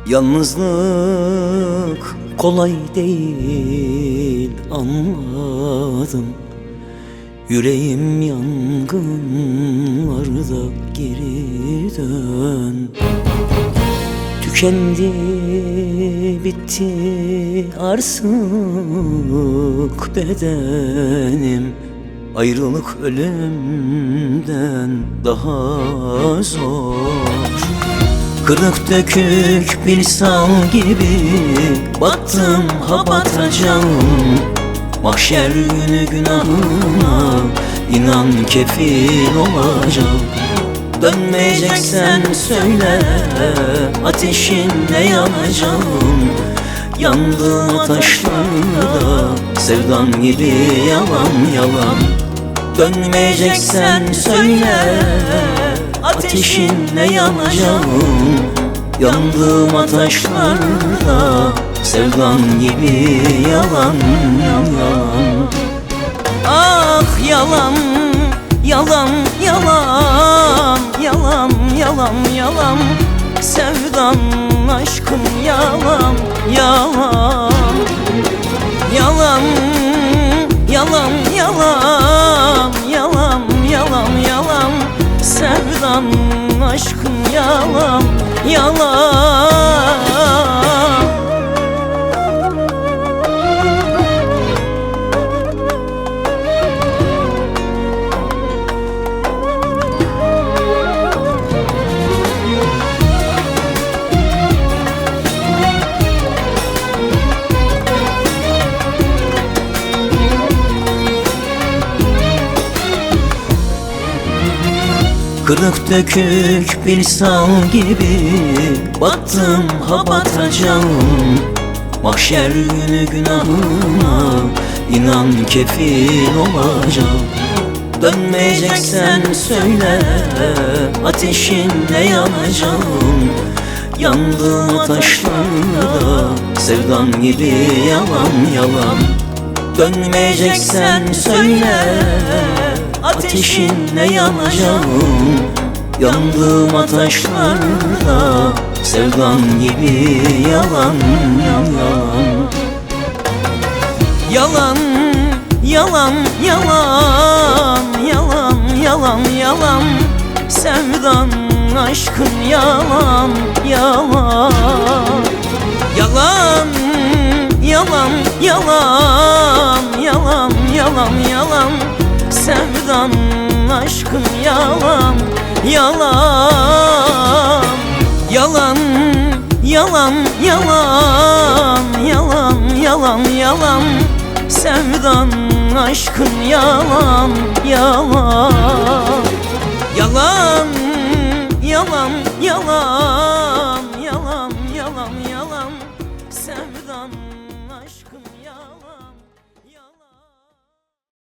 Yalnızlık kolay değil, anladım. Yüreğim yangınlarda, geri dön. Tükendi, bitti arsık bedenim. Ayrılık ölümden daha zor. Kırık dökük bir sal gibi battım, ha batacağım. Mahşer günü günahına inan kefil olacağım. Dönmeyeceksen söyle, ateşinle yanacağım. Yandığım taşlarda sevdan gibi yalan yalan. Dönmeyeceksen söyle, ateşinle yanacağım. Yandığım ateşlerde sevdan gibi yalan yalan. Ah yalan, yalan, yalan, yalan, yalan, yalan. Sevdan, aşkım yalan, yalan. Yalan, yalan, yalan, yalan, yalan, yalan. Sevdan, aşkım yalan, yalan. Kırık dökük bir sal gibi battım, ha batacağım. Mahşer günü günahına inan kefil olacağım. Dönmeyeceksen söyle, ateşinle yanacağım. Yandığım taşlarda sevdan gibi yalan yalan. Dönmeyeceksen söyle, ateşinle yanacağım. Yandığım ateşlerde sevdan gibi yalan yalan. Yalan, yalan, yalan, yalan, yalan, yalan. Sevdan, aşkım yalan, yalan. Yalan, yalan, yalan, yalan, yalan, yalan. Sevdan, aşkım yalan, yalan. Yalan, yalan, yalan, yalan, yalan, yalan. Sevdan, aşkım yalan, yalan. Yalan, yalan, yalan, yalan, yalan, yalan. Sevdan, aşkım yalan.